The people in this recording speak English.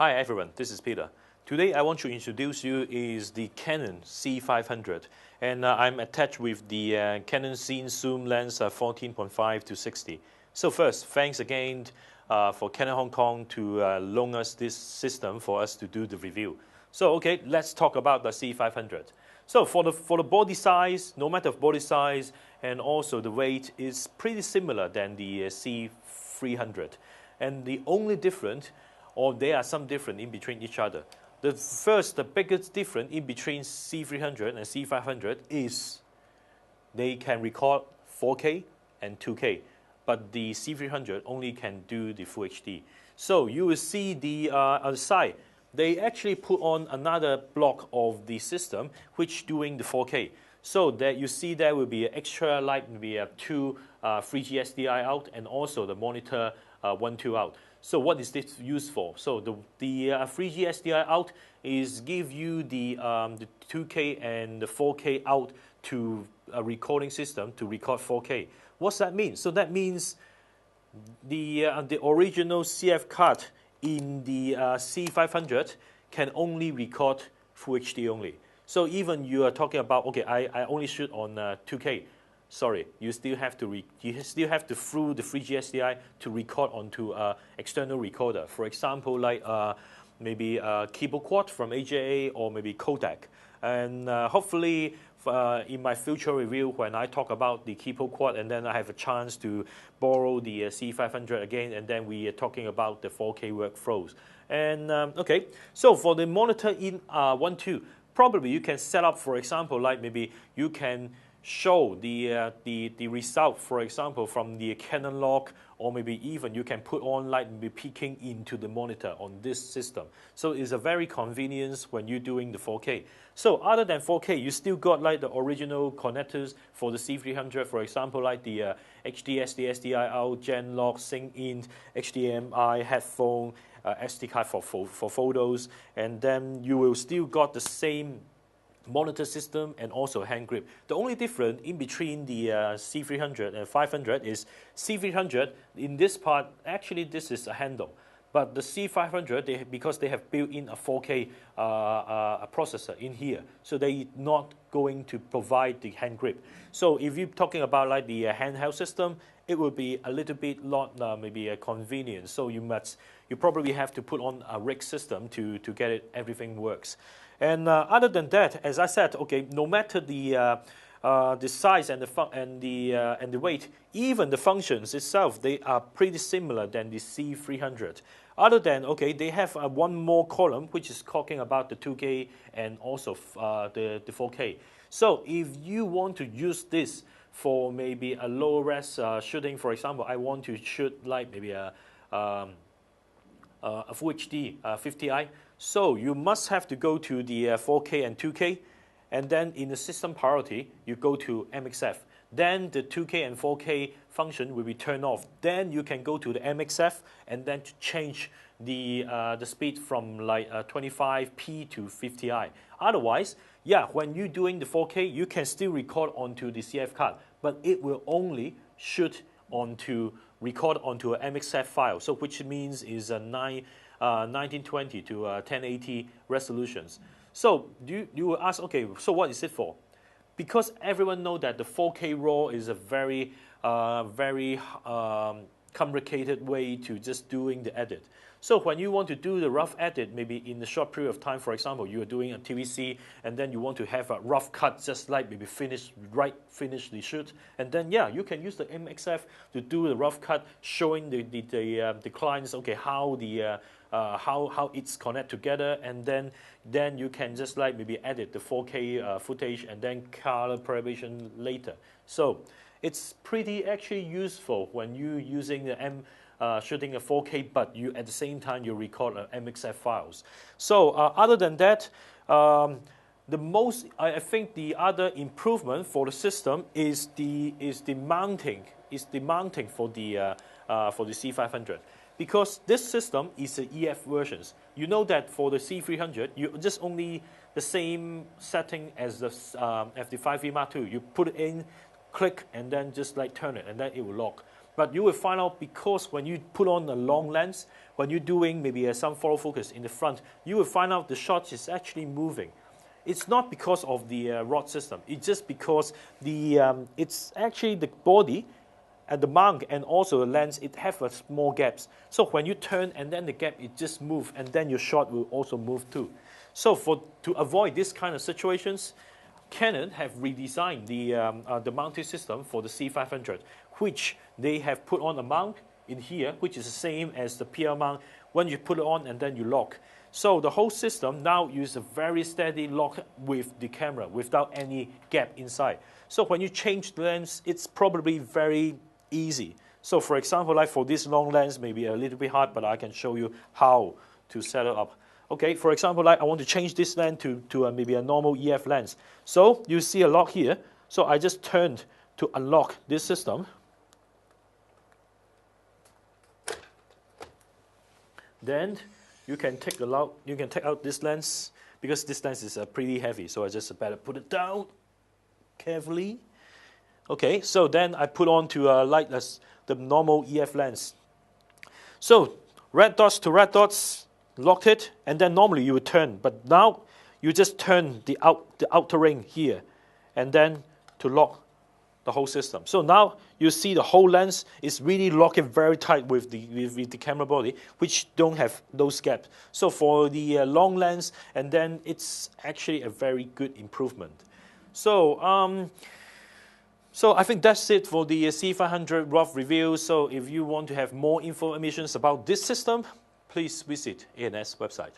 Hi everyone, this is Peter. Today I want to introduce you is the Canon C500, and I'm attached with the Canon Scene Zoom lens 14.5 to 60. So first, thanks again for Canon Hong Kong to loan us this system for us to do the review. So okay, let's talk about the C500. So for the body size, no matter body size and also the weight is pretty similar than the C300, and the only difference, or there are some difference in between each other. The biggest difference in between C300 and C500 is they can record 4K and 2K, but the C300 only can do the Full HD. So you will see the on the side, they actually put on another block of the system which doing the 4K. So that you see there will be an extra light, maybe two 3G SDI out, and also the monitor 1.2 out. So what is this used for? So the 3G SDI out is give you the 2K and the 4K out to a recording system to record 4K. What's that mean? So that means the original CF card in the C500 can only record Full HD only. So even you are talking about, okay, I only shoot on 2K. Sorry, you still have to through the 3G SDI to record onto external recorder. For example, like maybe keyboard quad from AJA or maybe Kodak. And hopefully in my future review, when I talk about the keyboard quad, and then I have a chance to borrow the C500 again, and then we are talking about the 4K workflows. And okay, so for the monitor in 1.2, probably you can set up, for example, like maybe you can show the result, for example, from the Canon log, or maybe even you can put on like maybe peeking into the monitor on this system. So it's a very convenience when you're doing the 4K. So other than 4K, you still got like the original connectors for the C300, for example, like the HD, SD, SDI out, Gen log, sync in, HDMI, headphone, SD card for photos, and then you will still got the same monitor system and also hand grip. The only difference in between the C300 and 500 is C300 in this part, actually this is a handle, but the C500, because they have built in a 4K processor in here, so they're not going to provide the hand grip. So if you're talking about like the handheld system, it will be a little bit not maybe a convenience. So you probably have to put on a rig system to get everything works. And other than that, as I said, okay, no matter the size and the weight, even the functions itself, they are pretty similar than the C300. Other than, okay, they have one more column which is talking about the 2K and also the 4K. So if you want to use this for maybe a low res shooting, for example, I want to shoot like maybe a Full HD 50i. So you must have to go to the 4K and 2K, and then in the system priority, you go to MXF. Then the 2K and 4K function will be turned off. Then you can go to the MXF and then to change the speed from like 25p to 50i. Otherwise, yeah, when you're doing the 4K, you can still record onto the CF card, but it will only record onto an MXF file. So which means is a 1920 to 1080 resolutions. So you will ask, okay, so what is it for? Because everyone knows that the 4K RAW is a very complicated way to just doing the edit. So when you want to do the rough edit, maybe in a short period of time, for example, you are doing a TVC, and then you want to have a rough cut, just like maybe finish the shoot, and then yeah, you can use the MXF to do the rough cut, showing the clients, okay, how how it's connect together, and then you can just like maybe edit the 4K footage and then color preparation later. So it's pretty actually useful when you're using the shooting a 4K, but you at the same time you record MXF files. So other than that, I think the other improvement for the system is the mounting for the C500. Because this system is the EF versions. You know that for the C300, you just only the same setting as the FD5V Mark II. You put it in, click, and then just like turn it, and then it will lock. But you will find out because when you put on a long lens, when you're doing maybe some follow focus in the front, you will find out the shot is actually moving. It's not because of the rod system. It's just because it's actually the body and the mount and also the lens, it have a small gaps. So when you turn and then the gap, it just move and then your shot will also move too. So to avoid this kind of situations, Canon have redesigned the mounting system for the C500, which they have put on a mount in here, which is the same as the PL mount when you put it on and then you lock. So the whole system now uses a very steady lock with the camera without any gap inside. So when you change the lens, it's probably very easy. So for example, like for this long lens, maybe a little bit hard, but I can show you how to set it up. Okay, for example, like I want to change this lens to maybe a normal EF lens. So you see a lock here. So I just turned to unlock this system. Then you can take out this lens because this lens is pretty heavy. So I just better put it down carefully. Okay, so then I put on to like the normal EF lens. So red dots to red dots, locked it, and then normally you would turn, but now you just turn the outer ring here, and then to lock the whole system. So now you see the whole lens is really locking very tight with the camera body, which don't have those gaps. So for the long lens, and then it's actually a very good improvement. So so I think that's it for the C500 rough review. So if you want to have more information about this system, please visit ANS website.